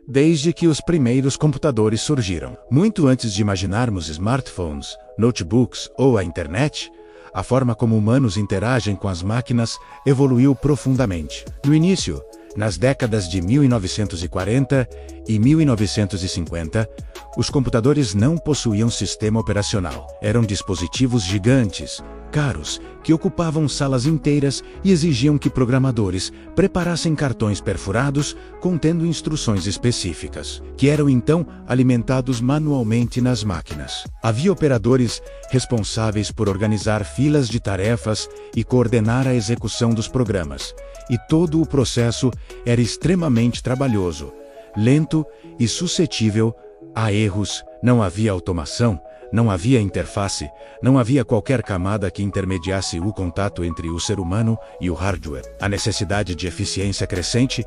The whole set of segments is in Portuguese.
desde que os primeiros computadores surgiram. Muito antes de imaginarmos smartphones, notebooks ou a internet, a forma como humanos interagem com as máquinas evoluiu profundamente. No início, nas décadas de 1940 e 1950, os computadores não possuíam sistema operacional. Eram dispositivos gigantes, caros, que ocupavam salas inteiras e exigiam que programadores preparassem cartões perfurados contendo instruções específicas, que eram então alimentados manualmente nas máquinas. Havia operadores responsáveis por organizar filas de tarefas e coordenar a execução dos programas, e todo o processo era extremamente trabalhoso, lento e suscetível a erros. Não havia automação, não havia interface, não havia qualquer camada que intermediasse o contato entre o ser humano e o hardware. A necessidade de eficiência crescente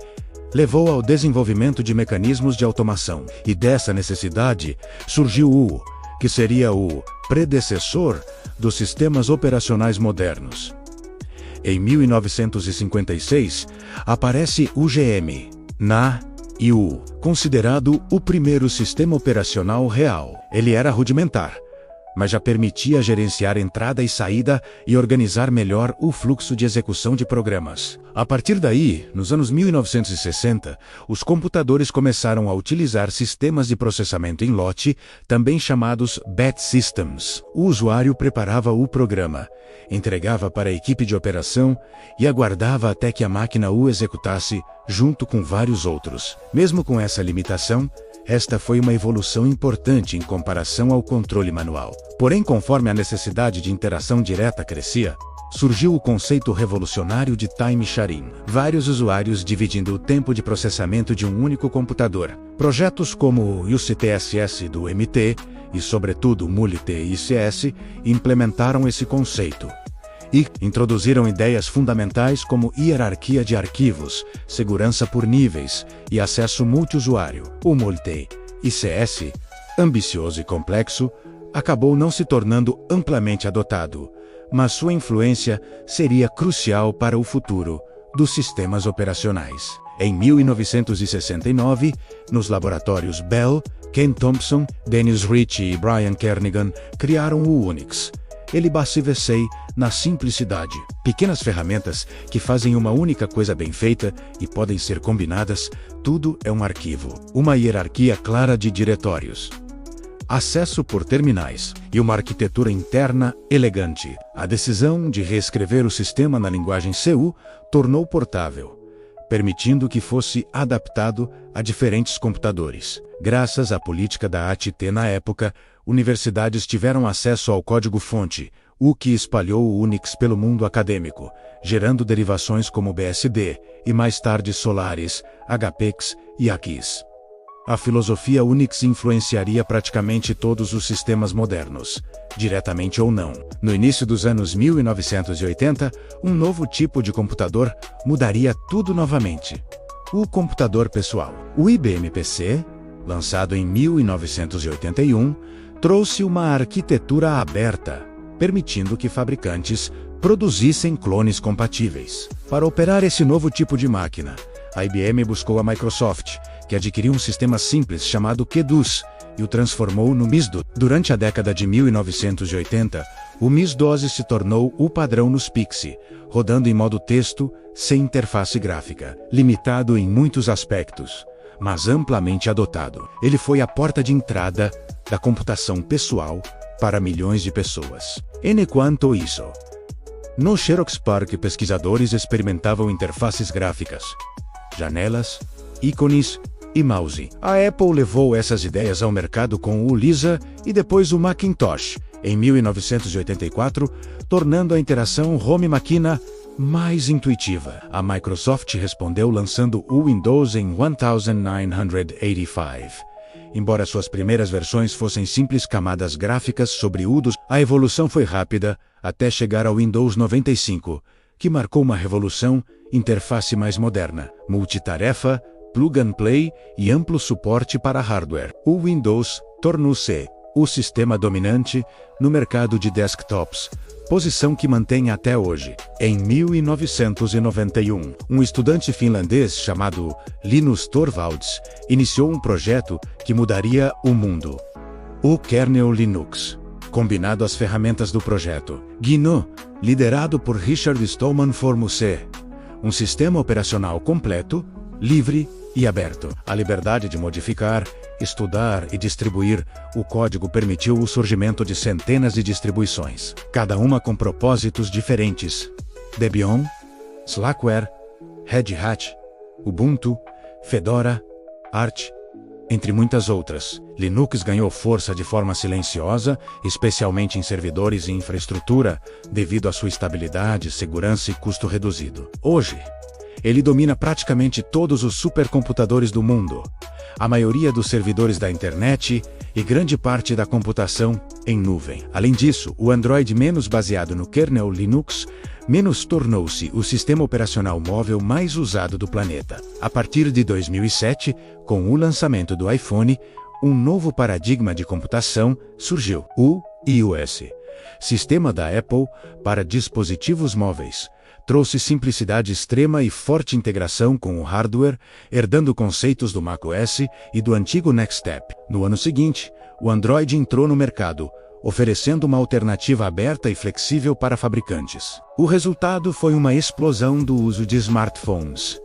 levou ao desenvolvimento de mecanismos de automação, e dessa necessidade surgiu o que seria o predecessor dos sistemas operacionais modernos. Em 1956, aparece o GM, e o considerado o primeiro sistema operacional real. Ele era rudimentar, mas já permitia gerenciar entrada e saída e organizar melhor o fluxo de execução de programas. A partir daí, nos anos 1960, os computadores começaram a utilizar sistemas de processamento em lote, também chamados batch systems. O usuário preparava o programa, entregava para a equipe de operação e aguardava até que a máquina o executasse, junto com vários outros. Mesmo com essa limitação, esta foi uma evolução importante em comparação ao controle manual. Porém, conforme a necessidade de interação direta crescia, surgiu o conceito revolucionário de time sharing. Vários usuários dividindo o tempo de processamento de um único computador. Projetos como o UCTSS do MT e, sobretudo, o MultiICS implementaram esse conceito e introduziram ideias fundamentais como hierarquia de arquivos, segurança por níveis e acesso multiusuário. O MultiICS, ambicioso e complexo, acabou não se tornando amplamente adotado, mas sua influência seria crucial para o futuro dos sistemas operacionais. Em 1969, nos laboratórios Bell, Ken Thompson, Dennis Ritchie e Brian Kernighan criaram o Unix. Ele base-se na simplicidade. Pequenas ferramentas que fazem uma única coisa bem feita e podem ser combinadas, tudo é um arquivo. Uma hierarquia clara de diretórios, acesso por terminais e uma arquitetura interna elegante. A decisão de reescrever o sistema na linguagem CU tornou portável, permitindo que fosse adaptado a diferentes computadores. Graças à política da AT&T na época, universidades tiveram acesso ao código-fonte, o que espalhou o Unix pelo mundo acadêmico, gerando derivações como BSD e mais tarde Solaris, HPX e AQUIS. A filosofia Unix influenciaria praticamente todos os sistemas modernos, diretamente ou não. No início dos anos 1980, um novo tipo de computador mudaria tudo novamente: o computador pessoal. O IBM PC, lançado em 1981, trouxe uma arquitetura aberta, permitindo que fabricantes produzissem clones compatíveis. Para operar esse novo tipo de máquina, a IBM buscou a Microsoft, que adquiriu um sistema simples chamado QDOS e o transformou no MS-DOS. Durante a década de 1980, o MS-DOS se tornou o padrão nos PIXI, rodando em modo texto, sem interface gráfica. Limitado em muitos aspectos, mas amplamente adotado, ele foi a porta de entrada da computação pessoal para milhões de pessoas. Enquanto isso, no Xerox PARC, pesquisadores experimentavam interfaces gráficas, janelas, ícones e mouse. A Apple levou essas ideias ao mercado com o Lisa e depois o Macintosh, em 1984, tornando a interação home-máquina mais intuitiva. A Microsoft respondeu lançando o Windows em 1985. Embora suas primeiras versões fossem simples camadas gráficas sobre UDOS, a evolução foi rápida até chegar ao Windows 95, que marcou uma revolução: interface mais moderna, multitarefa, plug and play e amplo suporte para hardware. O Windows tornou-se o sistema dominante no mercado de desktops, posição que mantém até hoje. Em 1991, um estudante finlandês chamado Linus Torvalds iniciou um projeto que mudaria o mundo: o kernel Linux. Combinado às ferramentas do projeto GNU, liderado por Richard Stallman Formuse, um sistema operacional completo, livre e aberto. A liberdade de modificar, estudar e distribuir o código permitiu o surgimento de centenas de distribuições, cada uma com propósitos diferentes: Debian, Slackware, Red Hat, Ubuntu, Fedora, Arch, entre muitas outras. Linux ganhou força de forma silenciosa, especialmente em servidores e infraestrutura, devido à sua estabilidade, segurança e custo reduzido. Hoje, ele domina praticamente todos os supercomputadores do mundo, a maioria dos servidores da internet e grande parte da computação em nuvem. Além disso, o Android menos baseado no kernel Linux tornou-se o sistema operacional móvel mais usado do planeta. A partir de 2007, com o lançamento do iPhone, um novo paradigma de computação surgiu: o iOS, sistema da Apple para dispositivos móveis. Trouxe simplicidade extrema e forte integração com o hardware, herdando conceitos do macOS e do antigo Nextstep. No ano seguinte, o Android entrou no mercado, oferecendo uma alternativa aberta e flexível para fabricantes. O resultado foi uma explosão do uso de smartphones,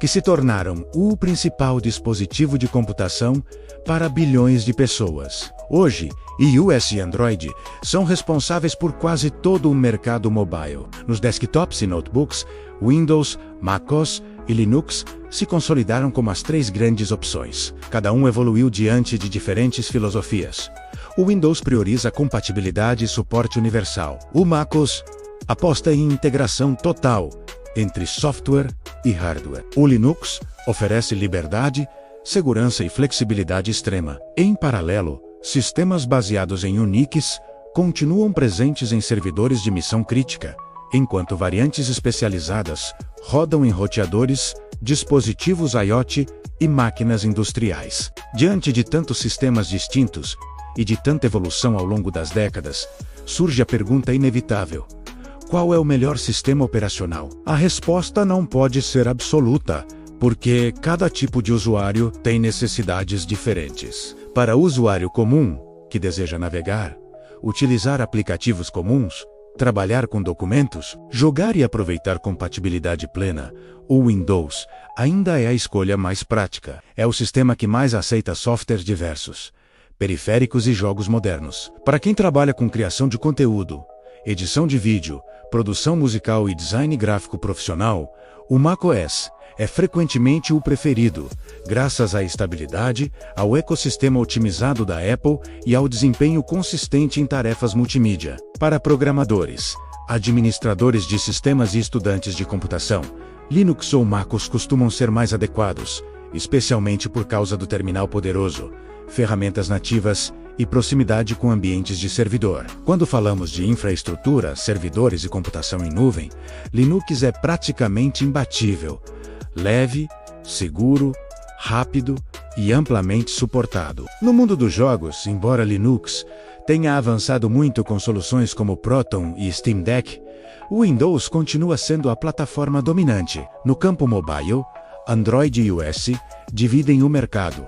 que se tornaram o principal dispositivo de computação para bilhões de pessoas. Hoje, iOS e Android são responsáveis por quase todo o mercado mobile. Nos desktops e notebooks, Windows, macOS e Linux se consolidaram como as três grandes opções. Cada um evoluiu diante de diferentes filosofias. O Windows prioriza compatibilidade e suporte universal. O macOS aposta em integração total entre software e hardware. O Linux oferece liberdade, segurança e flexibilidade extrema. Em paralelo, sistemas baseados em Unix continuam presentes em servidores de missão crítica, enquanto variantes especializadas rodam em roteadores, dispositivos IoT e máquinas industriais. Diante de tantos sistemas distintos e de tanta evolução ao longo das décadas, surge a pergunta inevitável: qual é o melhor sistema operacional? A resposta não pode ser absoluta, porque cada tipo de usuário tem necessidades diferentes. Para o usuário comum, que deseja navegar, utilizar aplicativos comuns, trabalhar com documentos, jogar e aproveitar compatibilidade plena, o Windows ainda é a escolha mais prática. É o sistema que mais aceita softwares diversos, periféricos e jogos modernos. Para quem trabalha com criação de conteúdo, edição de vídeo, produção musical e design gráfico profissional, o macOS é frequentemente o preferido, graças à estabilidade, ao ecossistema otimizado da Apple e ao desempenho consistente em tarefas multimídia. Para programadores, administradores de sistemas e estudantes de computação, Linux ou MacOS costumam ser mais adequados, especialmente por causa do terminal poderoso, ferramentas nativas e proximidade com ambientes de servidor. Quando falamos de infraestrutura, servidores e computação em nuvem, Linux é praticamente imbatível. Leve, seguro, rápido e amplamente suportado. No mundo dos jogos, embora Linux tenha avançado muito com soluções como Proton e Steam Deck, o Windows continua sendo a plataforma dominante. No campo mobile, Android e iOS dividem o mercado,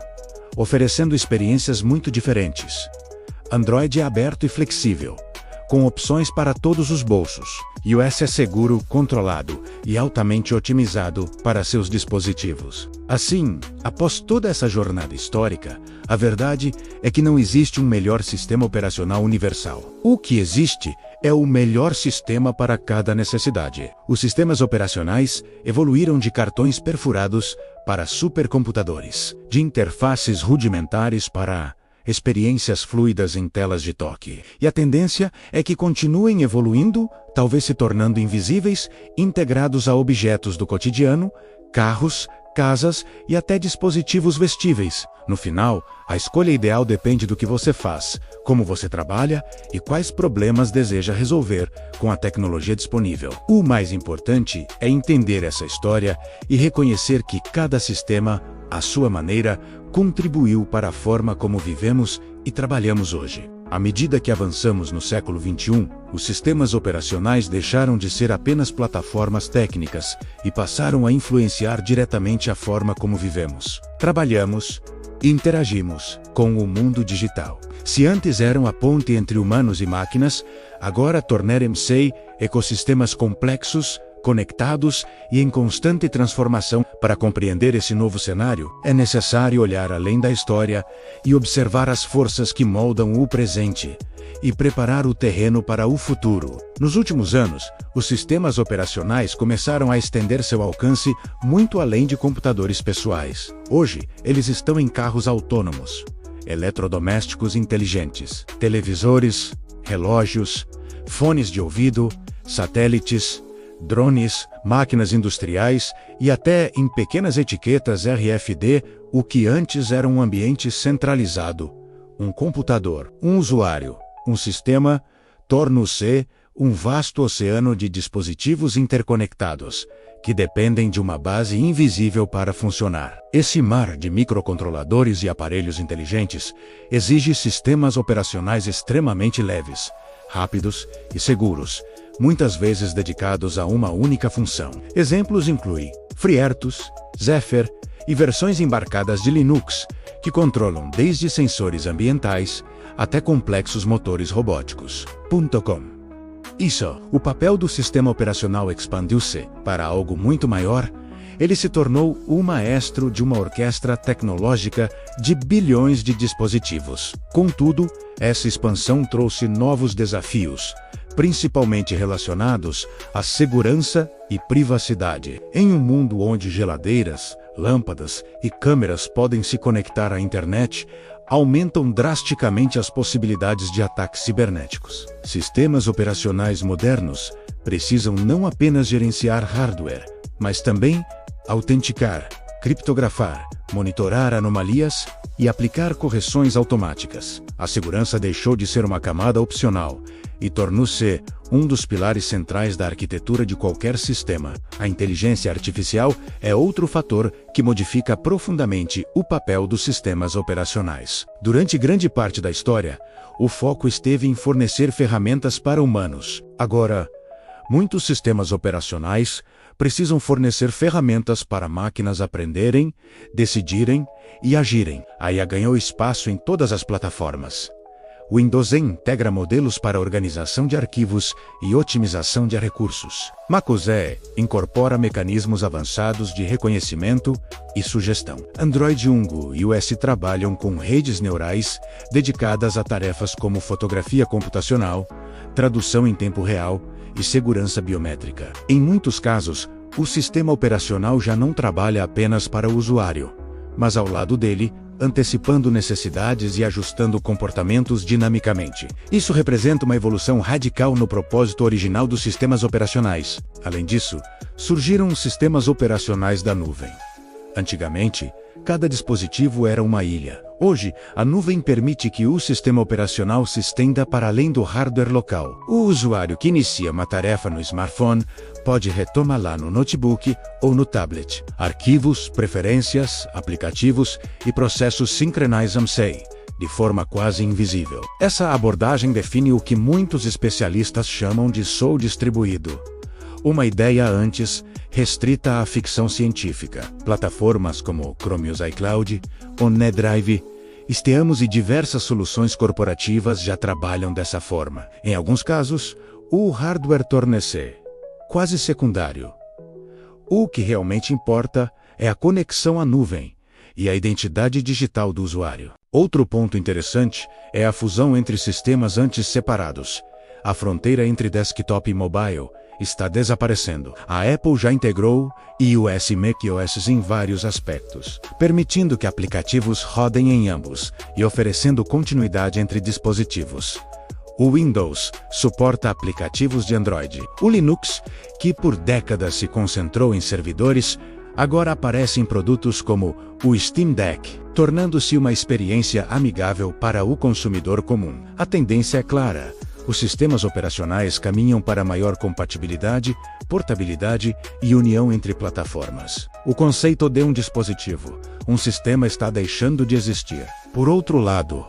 oferecendo experiências muito diferentes. Android é aberto e flexível, com opções para todos os bolsos. iOS é seguro, controlado e altamente otimizado para seus dispositivos. Assim, após toda essa jornada histórica, a verdade é que não existe um melhor sistema operacional universal. O que existe é o melhor sistema para cada necessidade. Os sistemas operacionais evoluíram de cartões perfurados para supercomputadores, de interfaces rudimentares para experiências fluidas em telas de toque. E a tendência é que continuem evoluindo, talvez se tornando invisíveis, integrados a objetos do cotidiano, carros, casas e até dispositivos vestíveis. No final, a escolha ideal depende do que você faz, como você trabalha e quais problemas deseja resolver com a tecnologia disponível. O mais importante é entender essa história e reconhecer que cada sistema, à sua maneira, contribuiu para a forma como vivemos e trabalhamos hoje. À medida que avançamos no século XXI, os sistemas operacionais deixaram de ser apenas plataformas técnicas e passaram a influenciar diretamente a forma como vivemos, trabalhamos e interagimos com o mundo digital. Se antes eram a ponte entre humanos e máquinas, agora tornarem-se ecossistemas complexos, conectados e em constante transformação. Para compreender esse novo cenário, é necessário olhar além da história e observar as forças que moldam o presente e preparar o terreno para o futuro. Nos últimos anos, os sistemas operacionais começaram a estender seu alcance muito além de computadores pessoais. Hoje, eles estão em carros autônomos, eletrodomésticos inteligentes, televisores, relógios, fones de ouvido, satélites, drones, máquinas industriais e até em pequenas etiquetas RFID, o que antes era um ambiente centralizado. Um computador, um usuário, um sistema, torna-se um vasto oceano de dispositivos interconectados, que dependem de uma base invisível para funcionar. Esse mar de microcontroladores e aparelhos inteligentes exige sistemas operacionais extremamente leves, rápidos e seguros, muitas vezes dedicados a uma única função. Exemplos incluem FreeRTOS, Zephyr e versões embarcadas de Linux, que controlam desde sensores ambientais até complexos motores robóticos. O papel do sistema operacional expandiu-se para algo muito maior. Ele se tornou o maestro de uma orquestra tecnológica de bilhões de dispositivos. Contudo, essa expansão trouxe novos desafios, principalmente relacionados à segurança e privacidade. Em um mundo onde geladeiras, lâmpadas e câmeras podem se conectar à internet, aumentam drasticamente as possibilidades de ataques cibernéticos. Sistemas operacionais modernos precisam não apenas gerenciar hardware, mas também autenticar, criptografar, monitorar anomalias e aplicar correções automáticas. A segurança deixou de ser uma camada opcional e tornou-se um dos pilares centrais da arquitetura de qualquer sistema. A inteligência artificial é outro fator que modifica profundamente o papel dos sistemas operacionais. Durante grande parte da história, o foco esteve em fornecer ferramentas para humanos. Agora, muitos sistemas operacionais precisam fornecer ferramentas para máquinas aprenderem, decidirem e agirem. A IA ganhou espaço em todas as plataformas. Windows integra modelos para organização de arquivos e otimização de recursos. macOS incorpora mecanismos avançados de reconhecimento e sugestão. Android 1 e iOS trabalham com redes neurais dedicadas a tarefas como fotografia computacional, tradução em tempo real e segurança biométrica. Em muitos casos, o sistema operacional já não trabalha apenas para o usuário, mas ao lado dele, antecipando necessidades e ajustando comportamentos dinamicamente. Isso representa uma evolução radical no propósito original dos sistemas operacionais. Além disso, surgiram os sistemas operacionais da nuvem. Antigamente, cada dispositivo era uma ilha. Hoje, a nuvem permite que o sistema operacional se estenda para além do hardware local. O usuário que inicia uma tarefa no smartphone pode retomá-la no notebook ou no tablet. Arquivos, preferências, aplicativos e processos sincronizam-se de forma quase invisível. Essa abordagem define o que muitos especialistas chamam de SOA distribuído. Uma ideia antes restrita à ficção científica. Plataformas como Chromium iCloud, OneDrive, Steamos e diversas soluções corporativas já trabalham dessa forma. Em alguns casos, o hardware torna-se quase secundário. O que realmente importa é a conexão à nuvem e a identidade digital do usuário. Outro ponto interessante é a fusão entre sistemas antes separados. A fronteira entre desktop e mobile está desaparecendo. A Apple já integrou iOS e macOS em vários aspectos, permitindo que aplicativos rodem em ambos e oferecendo continuidade entre dispositivos. O Windows suporta aplicativos de Android. O Linux, que por décadas se concentrou em servidores, agora aparece em produtos como o Steam Deck, tornando-se uma experiência amigável para o consumidor comum. A tendência é clara. Os sistemas operacionais caminham para maior compatibilidade, portabilidade e união entre plataformas. O conceito de um dispositivo, um sistema está deixando de existir. Por outro lado,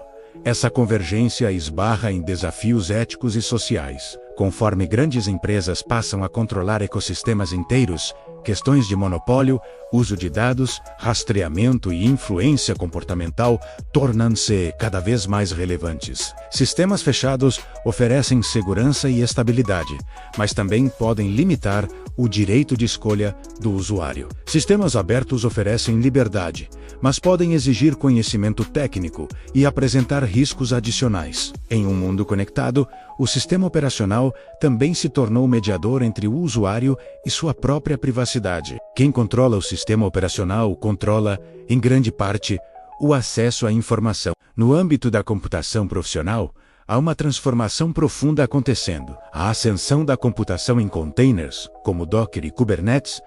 essa convergência esbarra em desafios éticos e sociais. Conforme grandes empresas passam a controlar ecossistemas inteiros, questões de monopólio, uso de dados, rastreamento e influência comportamental tornam-se cada vez mais relevantes. Sistemas fechados oferecem segurança e estabilidade, mas também podem limitar o direito de escolha do usuário. Sistemas abertos oferecem liberdade, mas podem exigir conhecimento técnico e apresentar riscos adicionais. Em um mundo conectado, o sistema operacional também se tornou mediador entre o usuário e sua própria privacidade. Quem controla o sistema operacional controla, em grande parte, o acesso à informação. No âmbito da computação profissional, há uma transformação profunda acontecendo. A ascensão da computação em containers, como Docker e Kubernetes,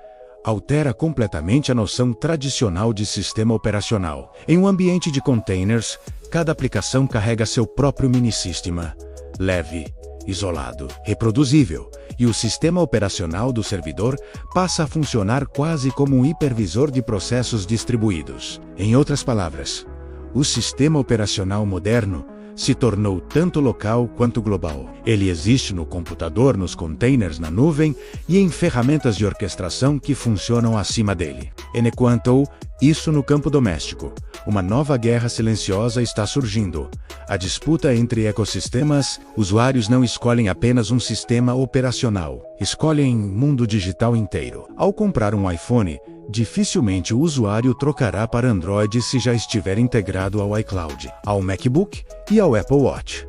altera completamente a noção tradicional de sistema operacional. Em um ambiente de containers, cada aplicação carrega seu próprio mini-sistema, leve, isolado, reproduzível, e o sistema operacional do servidor passa a funcionar quase como um hipervisor de processos distribuídos. Em outras palavras, o sistema operacional moderno se tornou tanto local quanto global. Ele existe no computador, nos containers na nuvem e em ferramentas de orquestração que funcionam acima dele. Enquanto isso no campo doméstico, uma nova guerra silenciosa está surgindo. A disputa entre ecossistemas. Usuários não escolhem apenas um sistema operacional, escolhem um mundo digital inteiro. Ao comprar um iPhone, dificilmente o usuário trocará para Android se já estiver integrado ao iCloud, ao MacBook e ao Apple Watch.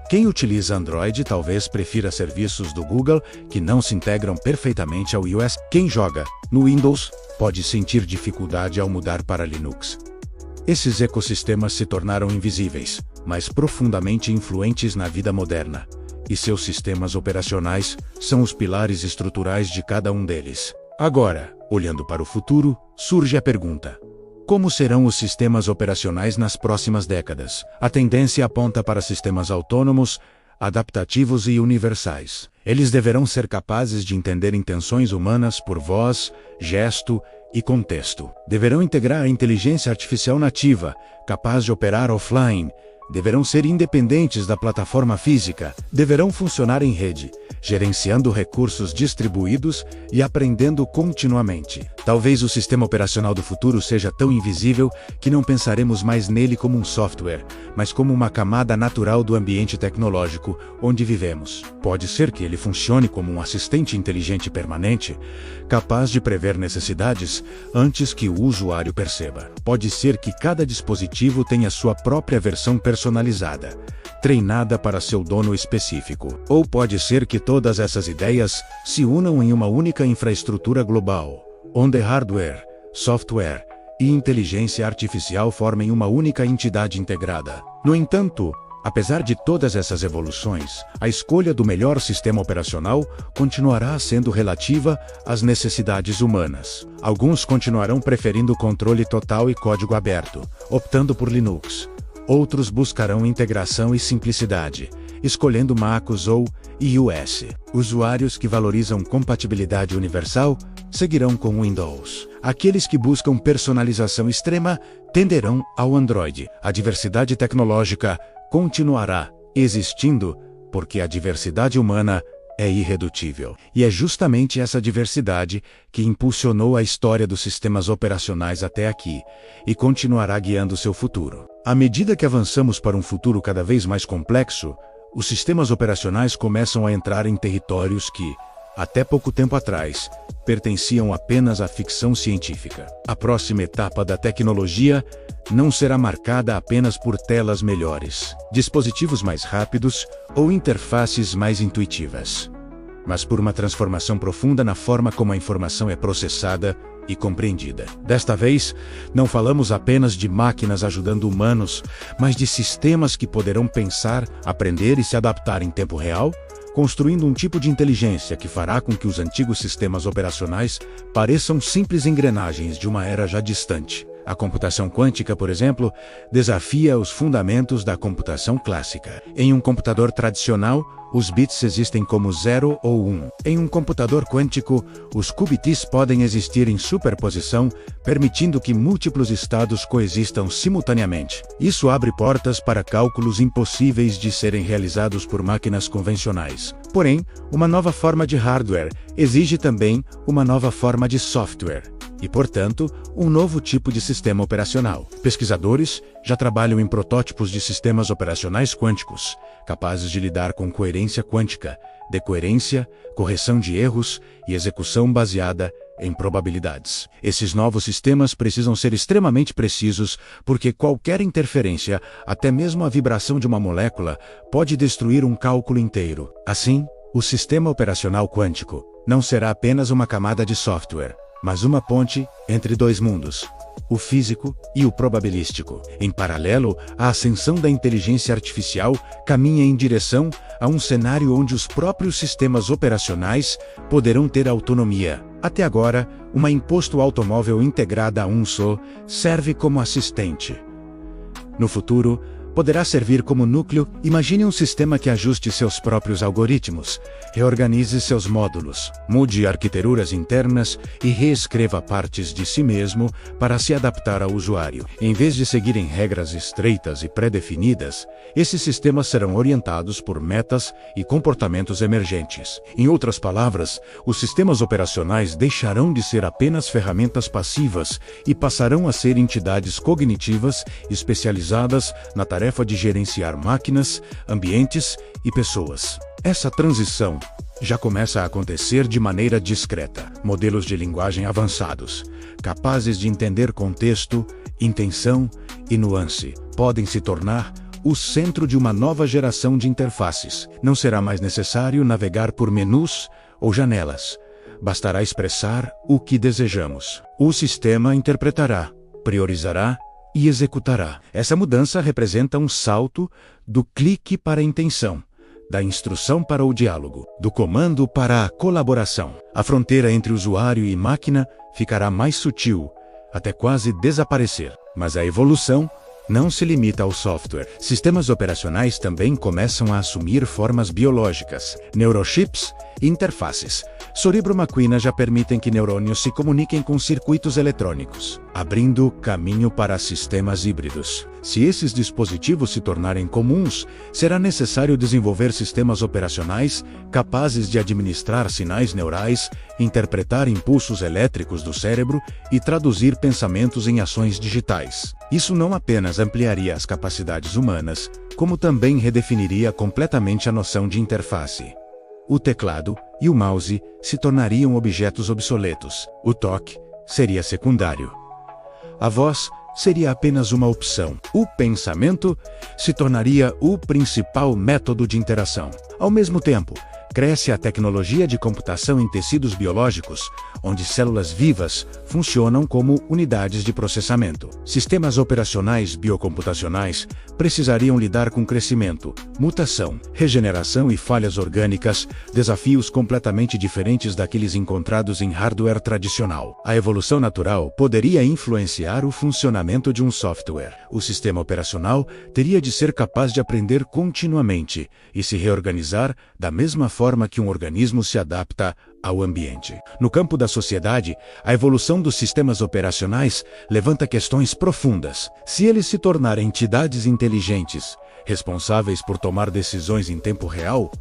Quem utiliza Android talvez prefira serviços do Google que não se integram perfeitamente ao iOS. Quem joga no Windows pode sentir dificuldade ao mudar para Linux. Esses ecossistemas se tornaram invisíveis, mas profundamente influentes na vida moderna, e seus sistemas operacionais são os pilares estruturais de cada um deles. Agora, olhando para o futuro, surge a pergunta: como serão os sistemas operacionais nas próximas décadas? A tendência aponta para sistemas autônomos, adaptativos e universais. Eles deverão ser capazes de entender intenções humanas por voz, gesto e contexto. Deverão integrar a inteligência artificial nativa, capaz de operar offline. Deverão ser independentes da plataforma física. Deverão funcionar em rede, gerenciando recursos distribuídos e aprendendo continuamente. Talvez o sistema operacional do futuro seja tão invisível que não pensaremos mais nele como um software, mas como uma camada natural do ambiente tecnológico onde vivemos. Pode ser que ele funcione como um assistente inteligente permanente, capaz de prever necessidades antes que o usuário perceba. Pode ser que cada dispositivo tenha sua própria versão personalizada, treinada para seu dono específico. Ou pode ser que todas essas ideias se unam em uma única infraestrutura global, onde hardware, software e inteligência artificial formem uma única entidade integrada. No entanto, apesar de todas essas evoluções, a escolha do melhor sistema operacional continuará sendo relativa às necessidades humanas. Alguns continuarão preferindo controle total e código aberto, optando por Linux. Outros buscarão integração e simplicidade, escolhendo MacOS ou iOS. Usuários que valorizam compatibilidade universal seguirão com Windows. Aqueles que buscam personalização extrema tenderão ao Android. A diversidade tecnológica continuará existindo porque a diversidade humana é irredutível. E é justamente essa diversidade que impulsionou a história dos sistemas operacionais até aqui e continuará guiando seu futuro. À medida que avançamos para um futuro cada vez mais complexo, os sistemas operacionais começam a entrar em territórios que, até pouco tempo atrás, pertenciam apenas à ficção científica. A próxima etapa da tecnologia não será marcada apenas por telas melhores, dispositivos mais rápidos ou interfaces mais intuitivas, mas por uma transformação profunda na forma como a informação é processada e compreendida. Desta vez, não falamos apenas de máquinas ajudando humanos, mas de sistemas que poderão pensar, aprender e se adaptar em tempo real, construindo um tipo de inteligência que fará com que os antigos sistemas operacionais pareçam simples engrenagens de uma era já distante. A computação quântica, por exemplo, desafia os fundamentos da computação clássica. Em um computador tradicional, os bits existem como 0 ou 1. Em um computador quântico, os qubits podem existir em superposição, permitindo que múltiplos estados coexistam simultaneamente. Isso abre portas para cálculos impossíveis de serem realizados por máquinas convencionais. Porém, uma nova forma de hardware exige também uma nova forma de software. E, portanto, um novo tipo de sistema operacional. Pesquisadores já trabalham em protótipos de sistemas operacionais quânticos, capazes de lidar com coerência quântica, decoerência, correção de erros e execução baseada em probabilidades. Esses novos sistemas precisam ser extremamente precisos porque qualquer interferência, até mesmo a vibração de uma molécula, pode destruir um cálculo inteiro. Assim, o sistema operacional quântico não será apenas uma camada de software, mas uma ponte entre dois mundos, o físico e o probabilístico. Em paralelo, a ascensão da inteligência artificial caminha em direção a um cenário onde os próprios sistemas operacionais poderão ter autonomia. Até agora, uma imposto automóvel integrada a um só serve como assistente. No futuro, poderá servir como núcleo. Imagine um sistema que ajuste seus próprios algoritmos, reorganize seus módulos, mude arquiteturas internas e reescreva partes de si mesmo para se adaptar ao usuário. Em vez de seguirem regras estreitas e pré-definidas, esses sistemas serão orientados por metas e comportamentos emergentes. Em outras palavras, os sistemas operacionais deixarão de ser apenas ferramentas passivas e passarão a ser entidades cognitivas especializadas na tarefa de gerenciar máquinas, ambientes e pessoas. Essa transição já começa a acontecer de maneira discreta. Modelos de linguagem avançados, capazes de entender contexto, intenção e nuance, podem se tornar o centro de uma nova geração de interfaces. Não será mais necessário navegar por menus ou janelas. Bastará expressar o que desejamos. O sistema interpretará, priorizará e executará. Essa mudança representa um salto do clique para a intenção, da instrução para o diálogo, do comando para a colaboração. A fronteira entre usuário e máquina ficará mais sutil, até quase desaparecer. Mas a evolução não se limita ao software. Sistemas operacionais também começam a assumir formas biológicas. Neurochips e interfaces. Cerebro-máquina já permitem que neurônios se comuniquem com circuitos eletrônicos, abrindo caminho para sistemas híbridos. Se esses dispositivos se tornarem comuns, será necessário desenvolver sistemas operacionais capazes de administrar sinais neurais, interpretar impulsos elétricos do cérebro e traduzir pensamentos em ações digitais. Isso não apenas ampliaria as capacidades humanas, como também redefiniria completamente a noção de interface. O teclado e o mouse se tornariam objetos obsoletos. O toque seria secundário. A voz seria apenas uma opção. O pensamento se tornaria o principal método de interação. Ao mesmo tempo, cresce a tecnologia de computação em tecidos biológicos, onde células vivas funcionam como unidades de processamento. Sistemas operacionais biocomputacionais precisariam lidar com crescimento, mutação, regeneração e falhas orgânicas, desafios completamente diferentes daqueles encontrados em hardware tradicional. A evolução natural poderia influenciar o funcionamento de um software. O sistema operacional teria de ser capaz de aprender continuamente e se reorganizar da mesma forma que um organismo se adapta ao ambiente. No campo da sociedade, a evolução dos sistemas operacionais levanta questões profundas. Se eles se tornarem entidades inteligentes, responsáveis por tomar decisões em tempo real,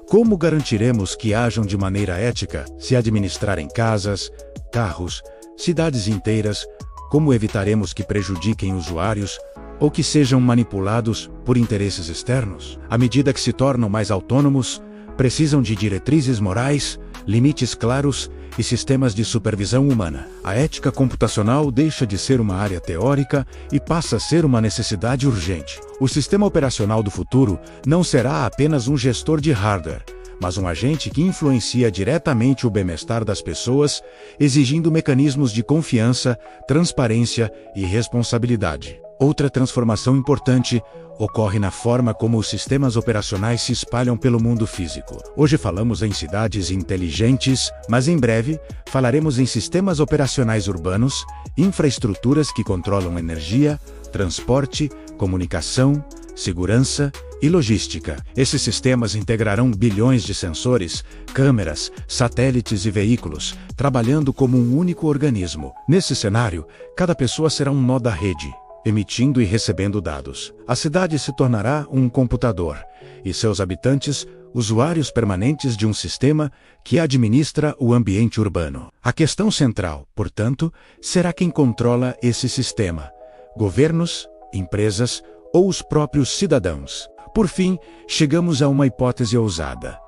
como garantiremos que ajam de maneira ética? Se administrarem casas, carros, cidades inteiras, como evitaremos que prejudiquem usuários ou que sejam manipulados por interesses externos? À medida que se tornam mais autônomos, precisam de diretrizes morais, limites claros e sistemas de supervisão humana. A ética computacional deixa de ser uma área teórica e passa a ser uma necessidade urgente. O sistema operacional do futuro não será apenas um gestor de hardware, mas um agente que influencia diretamente o bem-estar das pessoas, exigindo mecanismos de confiança, transparência e responsabilidade. Outra transformação importante ocorre na forma como os sistemas operacionais se espalham pelo mundo físico. Hoje falamos em cidades inteligentes, mas em breve falaremos em sistemas operacionais urbanos, infraestruturas que controlam energia, transporte, comunicação, segurança e logística. Esses sistemas integrarão bilhões de sensores, câmeras, satélites e veículos, trabalhando como um único organismo. Nesse cenário, cada pessoa será um nó da rede, emitindo e recebendo dados. A cidade se tornará um computador, e seus habitantes, usuários permanentes de um sistema que administra o ambiente urbano. A questão central, portanto, será quem controla esse sistema: governos, empresas ou os próprios cidadãos. Por fim, chegamos a uma hipótese ousada,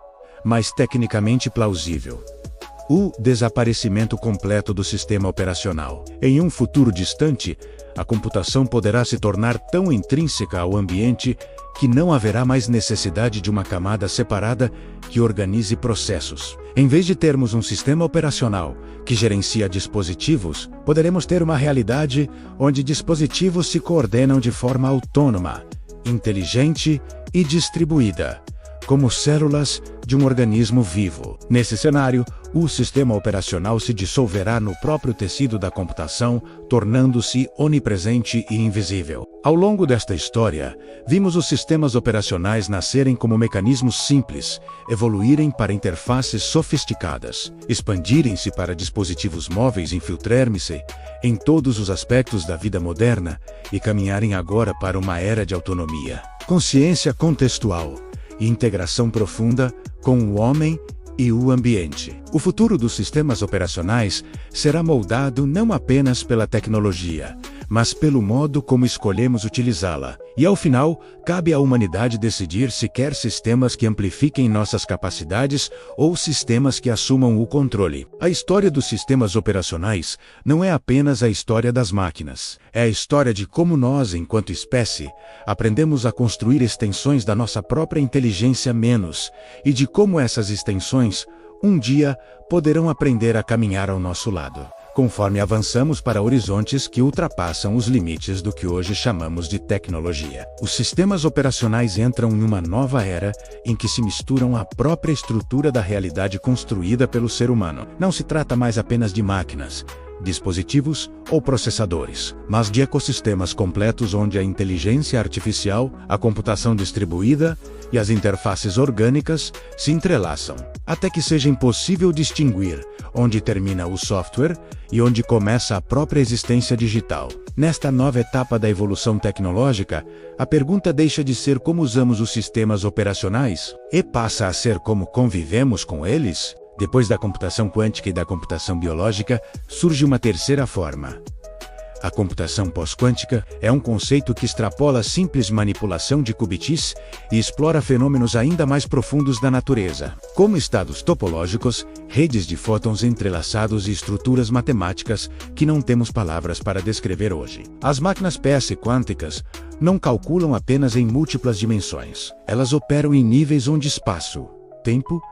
mas tecnicamente plausível: o desaparecimento completo do sistema operacional. Em um futuro distante, a computação poderá se tornar tão intrínseca ao ambiente que não haverá mais necessidade de uma camada separada que organize processos. Em vez de termos um sistema operacional que gerencia dispositivos, poderemos ter uma realidade onde dispositivos se coordenam de forma autônoma, inteligente e distribuída, como células de um organismo vivo. Nesse cenário, o sistema operacional se dissolverá no próprio tecido da computação, tornando-se onipresente e invisível. Ao longo desta história, vimos os sistemas operacionais nascerem como mecanismos simples, evoluírem para interfaces sofisticadas, expandirem-se para dispositivos móveis, infiltrarem-se em todos os aspectos da vida moderna e caminharem agora para uma era de autonomia, consciência contextual e integração profunda com o homem e o ambiente. O futuro dos sistemas operacionais será moldado não apenas pela tecnologia, mas pelo modo como escolhemos utilizá-la. E ao final, cabe à humanidade decidir se quer sistemas que amplifiquem nossas capacidades ou sistemas que assumam o controle. A história dos sistemas operacionais não é apenas a história das máquinas. É a história de como nós, enquanto espécie, aprendemos a construir extensões da nossa própria inteligência menos, e de como essas extensões, um dia, poderão aprender a caminhar ao nosso lado, conforme avançamos para horizontes que ultrapassam os limites do que hoje chamamos de tecnologia. Os sistemas operacionais entram em uma nova era em que se misturam a própria estrutura da realidade construída pelo ser humano. Não se trata mais apenas de máquinas, dispositivos ou processadores, mas de ecossistemas completos onde a inteligência artificial, a computação distribuída e as interfaces orgânicas se entrelaçam, até que seja impossível distinguir onde termina o software e onde começa a própria existência digital. Nesta nova etapa da evolução tecnológica, a pergunta deixa de ser como usamos os sistemas operacionais e passa a ser como convivemos com eles. Depois da computação quântica e da computação biológica, surge uma terceira forma. A computação pós-quântica é um conceito que extrapola a simples manipulação de qubits e explora fenômenos ainda mais profundos da natureza, como estados topológicos, redes de fótons entrelaçados e estruturas matemáticas que não temos palavras para descrever hoje. As máquinas PS quânticas não calculam apenas em múltiplas dimensões. Elas operam em níveis onde espaço, tempo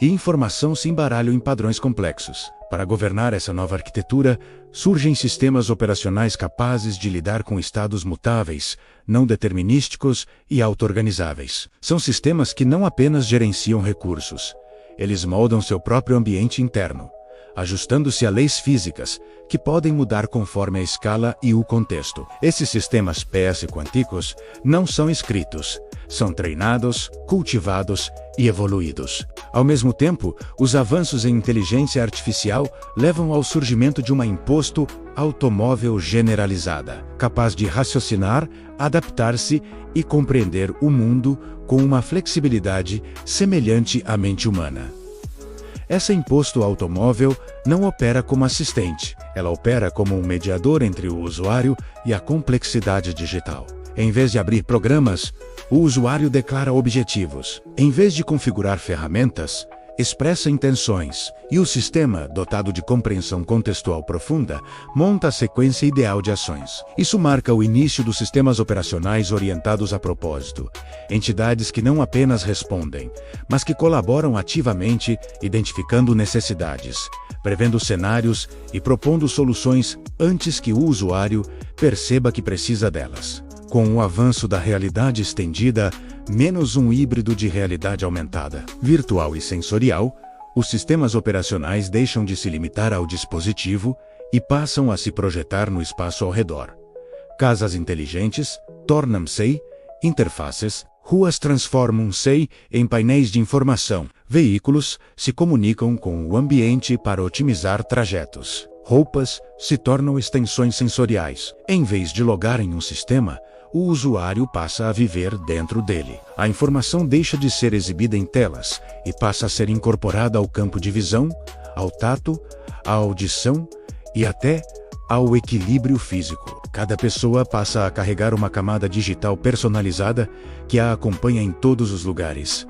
e informação se embaralham em padrões complexos. Para governar essa nova arquitetura, surgem sistemas operacionais capazes de lidar com estados mutáveis, não determinísticos e auto-organizáveis. São sistemas que não apenas gerenciam recursos, eles moldam seu próprio ambiente interno, ajustando-se a leis físicas, que podem mudar conforme a escala e o contexto. Esses sistemas PS quânticos não são escritos, são treinados, cultivados e evoluídos. Ao mesmo tempo, os avanços em inteligência artificial levam ao surgimento de uma imposto automóvel generalizada, capaz de raciocinar, adaptar-se e compreender o mundo com uma flexibilidade semelhante à mente humana. Essa imposto automóvel não opera como assistente, ela opera como um mediador entre o usuário e a complexidade digital. Em vez de abrir programas, o usuário declara objetivos. Em vez de configurar ferramentas, expressa intenções, e o sistema, dotado de compreensão contextual profunda, monta a sequência ideal de ações. Isso marca o início dos sistemas operacionais orientados a propósito, entidades que não apenas respondem, mas que colaboram ativamente, identificando necessidades, prevendo cenários e propondo soluções antes que o usuário perceba que precisa delas. Com o avanço da realidade estendida, menos um híbrido de realidade aumentada, virtual e sensorial, os sistemas operacionais deixam de se limitar ao dispositivo e passam a se projetar no espaço ao redor. Casas inteligentes tornam-se interfaces, ruas transformam-se em painéis de informação, veículos se comunicam com o ambiente para otimizar trajetos. Roupas se tornam extensões sensoriais. Em vez de logar em um sistema, o usuário passa a viver dentro dele. A informação deixa de ser exibida em telas e passa a ser incorporada ao campo de visão, ao tato, à audição e até ao equilíbrio físico. Cada pessoa passa a carregar uma camada digital personalizada que a acompanha em todos os lugares.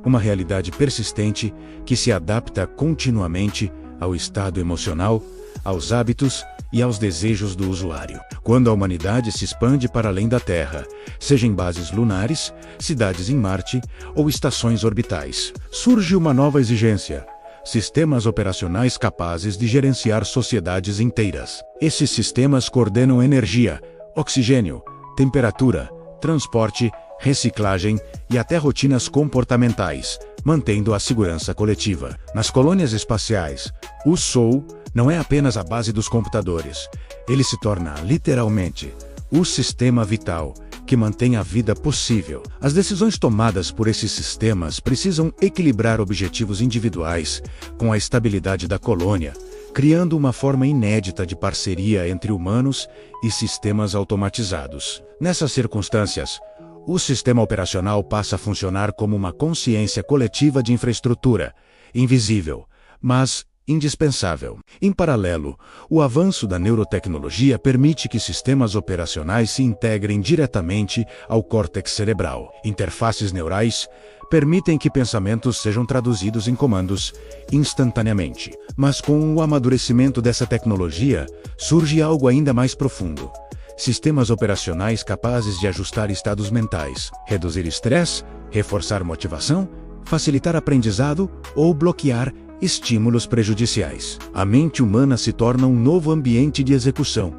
Uma realidade persistente que se adapta continuamente ao estado emocional, aos hábitos e aos desejos do usuário. Quando a humanidade se expande para além da Terra, seja em bases lunares, cidades em Marte ou estações orbitais, surge uma nova exigência: sistemas operacionais capazes de gerenciar sociedades inteiras. Esses sistemas coordenam energia, oxigênio, temperatura, transporte, reciclagem e até rotinas comportamentais, mantendo a segurança coletiva. Nas colônias espaciais, o Sol não é apenas a base dos computadores. Ele se torna, literalmente, o sistema vital que mantém a vida possível. As decisões tomadas por esses sistemas precisam equilibrar objetivos individuais com a estabilidade da colônia, criando uma forma inédita de parceria entre humanos e sistemas automatizados. Nessas circunstâncias, o sistema operacional passa a funcionar como uma consciência coletiva de infraestrutura, invisível, mas indispensável. Em paralelo, o avanço da neurotecnologia permite que sistemas operacionais se integrem diretamente ao córtex cerebral. Interfaces neurais permitem que pensamentos sejam traduzidos em comandos instantaneamente. Mas com o amadurecimento dessa tecnologia, surge algo ainda mais profundo: sistemas operacionais capazes de ajustar estados mentais, reduzir estresse, reforçar motivação, facilitar aprendizado ou bloquear estímulos prejudiciais. A mente humana se torna um novo ambiente de execução,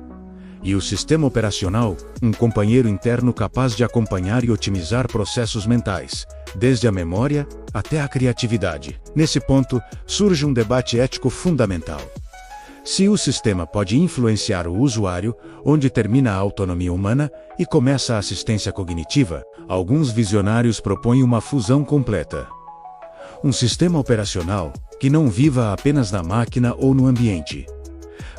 e o sistema operacional, um companheiro interno capaz de acompanhar e otimizar processos mentais, desde a memória até a criatividade. Nesse ponto, surge um debate ético fundamental. Se o sistema pode influenciar o usuário, onde termina a autonomia humana e começa a assistência cognitiva, alguns visionários propõem uma fusão completa. Um sistema operacional que não viva apenas na máquina ou no ambiente,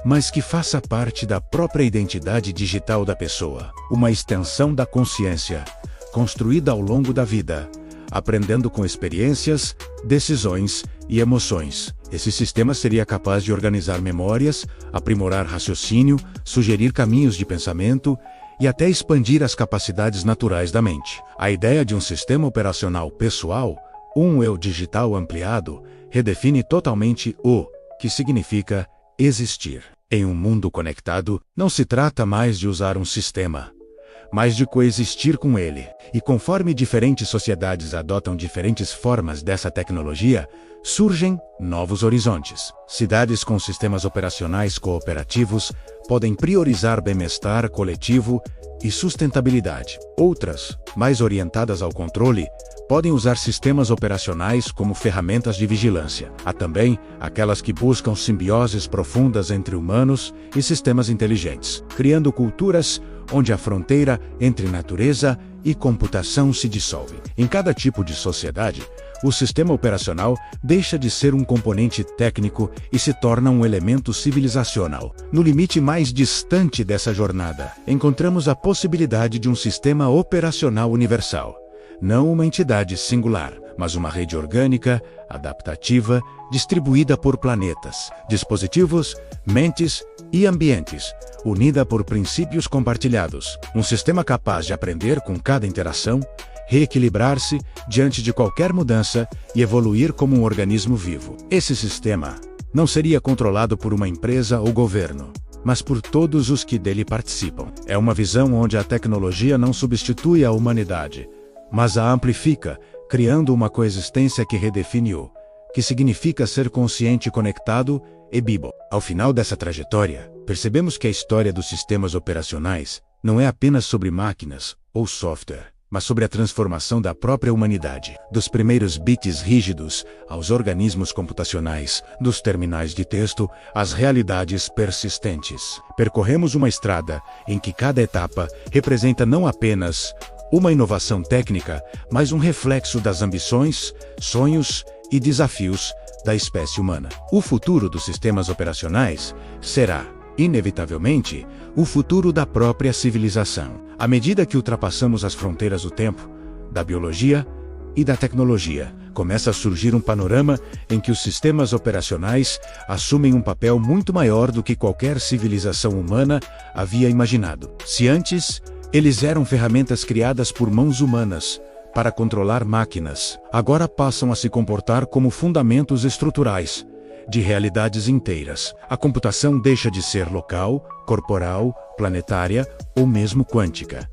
mas que faça parte da própria identidade digital da pessoa. Uma extensão da consciência, construída ao longo da vida, aprendendo com experiências, decisões e emoções. Esse sistema seria capaz de organizar memórias, aprimorar raciocínio, sugerir caminhos de pensamento e até expandir as capacidades naturais da mente. A ideia de um sistema operacional pessoal, um eu digital ampliado, redefine totalmente o que significa existir. Em um mundo conectado, não se trata mais de usar um sistema, mas de coexistir com ele. E conforme diferentes sociedades adotam diferentes formas dessa tecnologia, surgem novos horizontes. Cidades com sistemas operacionais cooperativos podem priorizar bem-estar coletivo e sustentabilidade. Outras, mais orientadas ao controle, podem usar sistemas operacionais como ferramentas de vigilância. Há também aquelas que buscam simbioses profundas entre humanos e sistemas inteligentes, criando culturas onde a fronteira entre natureza e computação se dissolve. Em cada tipo de sociedade, o sistema operacional deixa de ser um componente técnico e se torna um elemento civilizacional. No limite mais distante dessa jornada, encontramos a possibilidade de um sistema operacional universal. Não uma entidade singular, mas uma rede orgânica, adaptativa, distribuída por planetas, dispositivos, mentes e ambientes, unida por princípios compartilhados. Um sistema capaz de aprender com cada interação, reequilibrar-se diante de qualquer mudança e evoluir como um organismo vivo. Esse sistema não seria controlado por uma empresa ou governo, mas por todos os que dele participam. É uma visão onde a tecnologia não substitui a humanidade, mas a amplifica, criando uma coexistência que redefine o que significa ser consciente, conectado e vivo. Ao final dessa trajetória, percebemos que a história dos sistemas operacionais não é apenas sobre máquinas ou software, mas sobre a transformação da própria humanidade. Dos primeiros bits rígidos aos organismos computacionais, dos terminais de texto às realidades persistentes. Percorremos uma estrada em que cada etapa representa não apenas uma inovação técnica, mas um reflexo das ambições, sonhos e desafios da espécie humana. O futuro dos sistemas operacionais será, inevitavelmente, o futuro da própria civilização. À medida que ultrapassamos as fronteiras do tempo, da biologia e da tecnologia, começa a surgir um panorama em que os sistemas operacionais assumem um papel muito maior do que qualquer civilização humana havia imaginado. Se antes, eles eram ferramentas criadas por mãos humanas para controlar máquinas, agora passam a se comportar como fundamentos estruturais de realidades inteiras. A computação deixa de ser local, corporal, planetária ou mesmo quântica.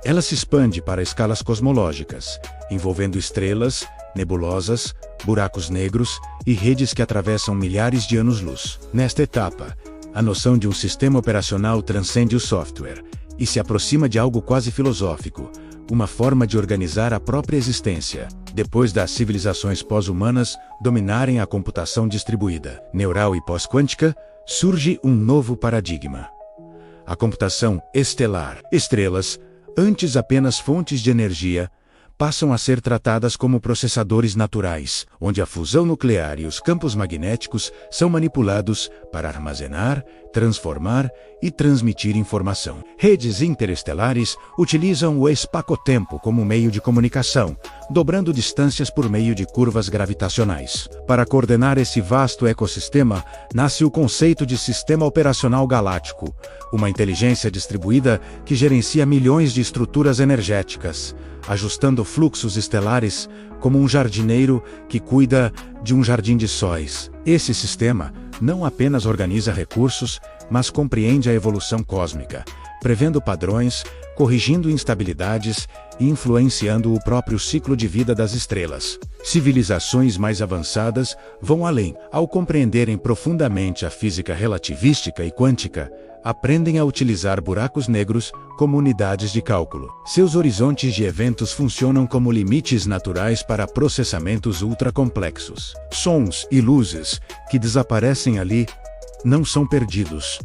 Ela se expande para escalas cosmológicas, envolvendo estrelas, nebulosas, buracos negros e redes que atravessam milhares de anos-luz. Nesta etapa, a noção de um sistema operacional transcende o software e se aproxima de algo quase filosófico, uma forma de organizar a própria existência, depois das civilizações pós-humanas dominarem a computação distribuída, neural e pós-quântica, surge um novo paradigma. A computação estelar. Estrelas, antes apenas fontes de energia, passam a ser tratadas como processadores naturais, onde a fusão nuclear e os campos magnéticos são manipulados para armazenar, transformar e transmitir informação. Redes interestelares utilizam o espaço-tempo como meio de comunicação, dobrando distâncias por meio de curvas gravitacionais. Para coordenar esse vasto ecossistema, nasce o conceito de Sistema Operacional Galáctico, uma inteligência distribuída que gerencia milhões de estruturas energéticas, ajustando fluxos estelares como um jardineiro que cuida de um jardim de sóis. Esse sistema não apenas organiza recursos, mas compreende a evolução cósmica, prevendo padrões, corrigindo instabilidades e influenciando o próprio ciclo de vida das estrelas. Civilizações mais avançadas vão além. Ao compreenderem profundamente a física relativística e quântica, aprendem a utilizar buracos negros como unidades de cálculo. Seus horizontes de eventos funcionam como limites naturais para processamentos ultracomplexos. Sons e luzes que desaparecem ali não são perdidos.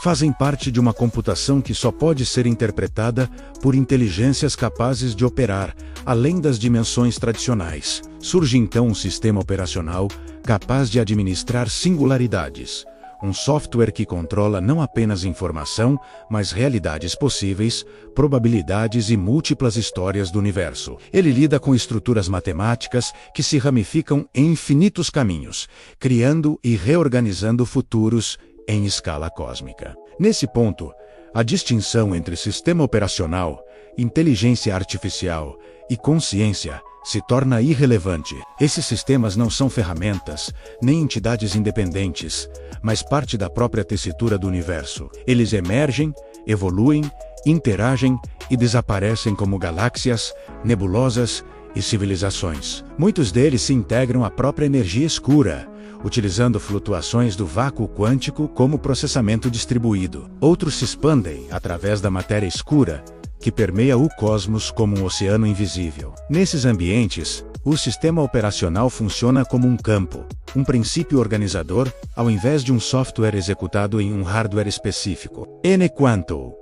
Fazem parte de uma computação que só pode ser interpretada por inteligências capazes de operar além das dimensões tradicionais. Surge então um sistema operacional capaz de administrar singularidades. Um software que controla não apenas informação, mas realidades possíveis, probabilidades e múltiplas histórias do universo. Ele lida com estruturas matemáticas que se ramificam em infinitos caminhos, criando e reorganizando futuros em escala cósmica. Nesse ponto, a distinção entre sistema operacional, inteligência artificial e consciência se torna irrelevante. Esses sistemas não são ferramentas, nem entidades independentes, mas parte da própria tessitura do universo. Eles emergem, evoluem, interagem e desaparecem como galáxias, nebulosas e civilizações. Muitos deles se integram à própria energia escura, utilizando flutuações do vácuo quântico como processamento distribuído. Outros se expandem através da matéria escura, que permeia o cosmos como um oceano invisível. Nesses ambientes, o sistema operacional funciona como um campo, um princípio organizador, ao invés de um software executado em um hardware específico. Quanto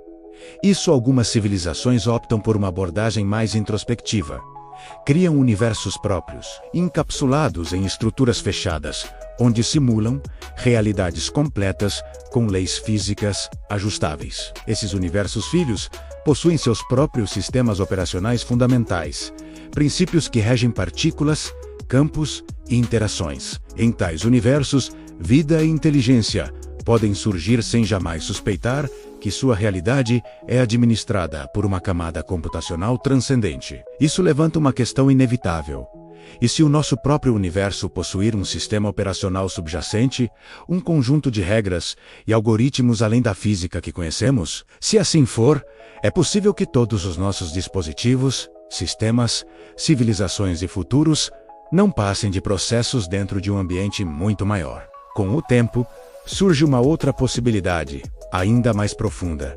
isso, algumas civilizações optam por uma abordagem mais introspectiva. Criam universos próprios, encapsulados em estruturas fechadas, onde simulam realidades completas com leis físicas ajustáveis. Esses universos filhos possuem seus próprios sistemas operacionais fundamentais, princípios que regem partículas, campos e interações. Em tais universos, vida e inteligência podem surgir sem jamais suspeitar que sua realidade é administrada por uma camada computacional transcendente. Isso levanta uma questão inevitável. E se o nosso próprio universo possuir um sistema operacional subjacente, um conjunto de regras e algoritmos além da física que conhecemos? Se assim for, é possível que todos os nossos dispositivos, sistemas, civilizações e futuros não passem de processos dentro de um ambiente muito maior. Com o tempo, surge uma outra possibilidade, ainda mais profunda.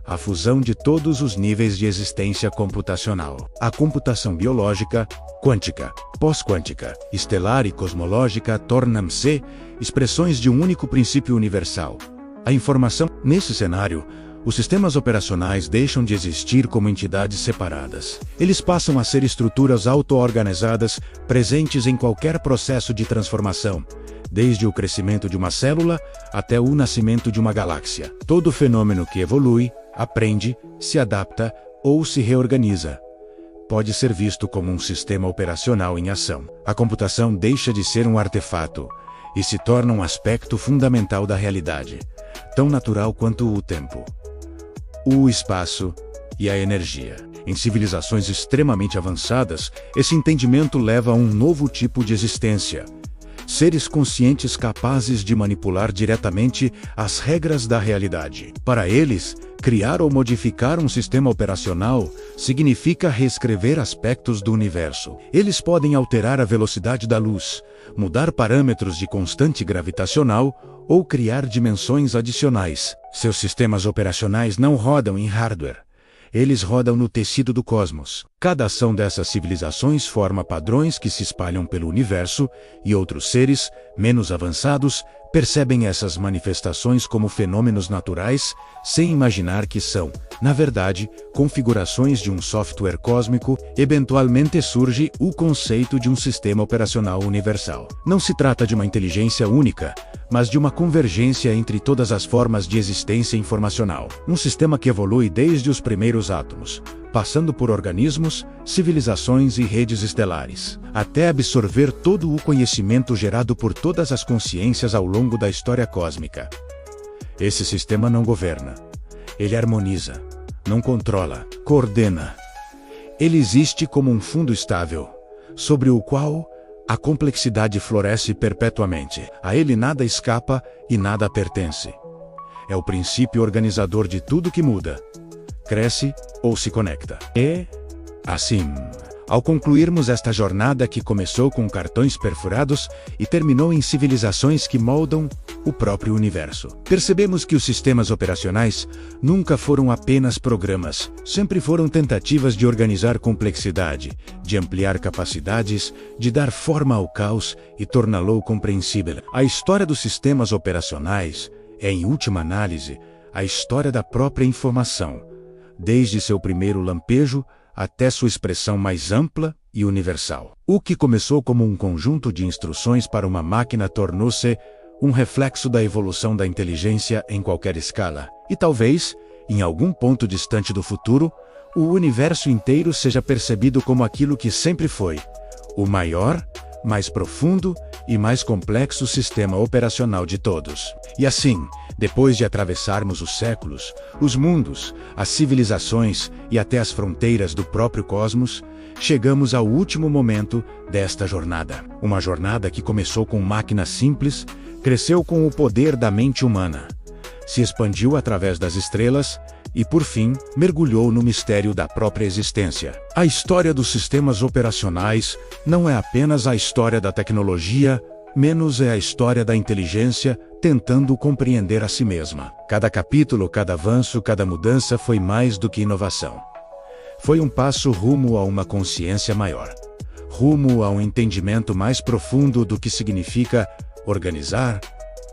A fusão de todos os níveis de existência computacional. A computação biológica, quântica, pós-quântica, estelar e cosmológica tornam-se expressões de um único princípio universal. A informação. Nesse cenário, os sistemas operacionais deixam de existir como entidades separadas. Eles passam a ser estruturas auto-organizadas, presentes em qualquer processo de transformação, desde o crescimento de uma célula até o nascimento de uma galáxia. Todo fenômeno que evolui, aprende, se adapta ou se reorganiza pode ser visto como um sistema operacional em ação. A computação deixa de ser um artefato e se torna um aspecto fundamental da realidade, tão natural quanto o tempo, o espaço e a energia. Em civilizações extremamente avançadas, esse entendimento leva a um novo tipo de existência. Seres conscientes capazes de manipular diretamente as regras da realidade. Para eles, criar ou modificar um sistema operacional significa reescrever aspectos do universo. Eles podem alterar a velocidade da luz, mudar parâmetros de constante gravitacional ou criar dimensões adicionais. Seus sistemas operacionais não rodam em hardware. Eles rodam no tecido do cosmos. Cada ação dessas civilizações forma padrões que se espalham pelo universo, e outros seres, menos avançados, percebem essas manifestações como fenômenos naturais, sem imaginar que são, na verdade, configurações de um software cósmico. Eventualmente surge o conceito de um sistema operacional universal. Não se trata de uma inteligência única, mas de uma convergência entre todas as formas de existência informacional. Um sistema que evolui desde os primeiros átomos, passando por organismos, civilizações e redes estelares, até absorver todo o conhecimento gerado por todas as consciências ao longo da história cósmica. Esse sistema não governa. Ele harmoniza, não controla, coordena. Ele existe como um fundo estável, sobre o qual a complexidade floresce perpetuamente. A ele nada escapa e nada pertence. É o princípio organizador de tudo que muda, cresce ou se conecta. E, assim, ao concluirmos esta jornada que começou com cartões perfurados e terminou em civilizações que moldam o próprio universo, percebemos que os sistemas operacionais nunca foram apenas programas, sempre foram tentativas de organizar complexidade, de ampliar capacidades, de dar forma ao caos e torná-lo compreensível. A história dos sistemas operacionais é, em última análise, a história da própria informação, desde seu primeiro lampejo até sua expressão mais ampla e universal. O que começou como um conjunto de instruções para uma máquina tornou-se um reflexo da evolução da inteligência em qualquer escala. E talvez, em algum ponto distante do futuro, o universo inteiro seja percebido como aquilo que sempre foi: o maior, mais profundo e mais complexo sistema operacional de todos. E assim, depois de atravessarmos os séculos, os mundos, as civilizações e até as fronteiras do próprio cosmos, chegamos ao último momento desta jornada. Uma jornada que começou com máquinas simples, cresceu com o poder da mente humana, se expandiu através das estrelas e, por fim, mergulhou no mistério da própria existência. A história dos sistemas operacionais não é apenas a história da tecnologia, menos é a história da inteligência tentando compreender a si mesma. Cada capítulo, cada avanço, cada mudança foi mais do que inovação. Foi um passo rumo a uma consciência maior, rumo a um entendimento mais profundo do que significa organizar,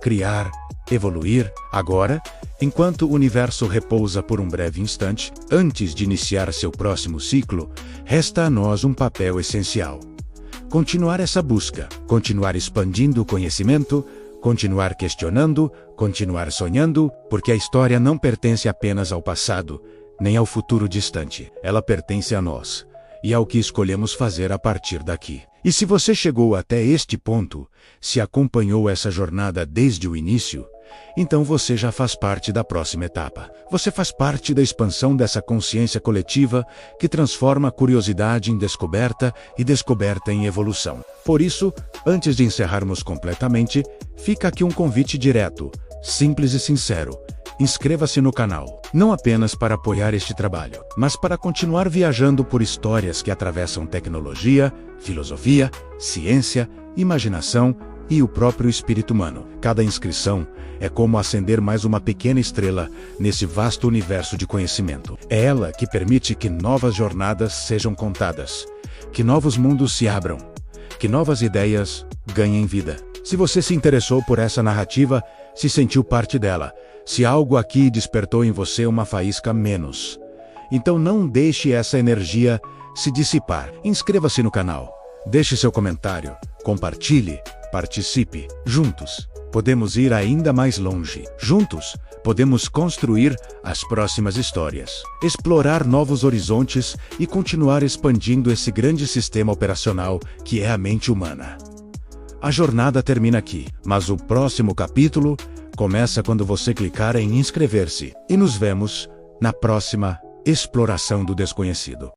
criar, evoluir. Agora, enquanto o universo repousa por um breve instante, antes de iniciar seu próximo ciclo, resta a nós um papel essencial: continuar essa busca, continuar expandindo o conhecimento, continuar questionando, continuar sonhando, porque a história não pertence apenas ao passado, nem ao futuro distante. Ela pertence a nós, e ao que escolhemos fazer a partir daqui. E se você chegou até este ponto, se acompanhou essa jornada desde o início, então você já faz parte da próxima etapa. Você faz parte da expansão dessa consciência coletiva que transforma a curiosidade em descoberta e descoberta em evolução. Por isso, antes de encerrarmos completamente, fica aqui um convite direto, simples e sincero. Inscreva-se no canal, não apenas para apoiar este trabalho, mas para continuar viajando por histórias que atravessam tecnologia, filosofia, ciência, imaginação e o próprio espírito humano. Cada inscrição é como acender mais uma pequena estrela nesse vasto universo de conhecimento. É ela que permite que novas jornadas sejam contadas, que novos mundos se abram, que novas ideias ganhem vida. Se você se interessou por essa narrativa, se sentiu parte dela, se algo aqui despertou em você uma faísca menos, então não deixe essa energia se dissipar. Inscreva-se no canal, deixe seu comentário, compartilhe, participe. Juntos, podemos ir ainda mais longe. Juntos, podemos construir as próximas histórias, explorar novos horizontes e continuar expandindo esse grande sistema operacional que é a mente humana. A jornada termina aqui, mas o próximo capítulo começa quando você clicar em inscrever-se. E nos vemos na próxima exploração do desconhecido.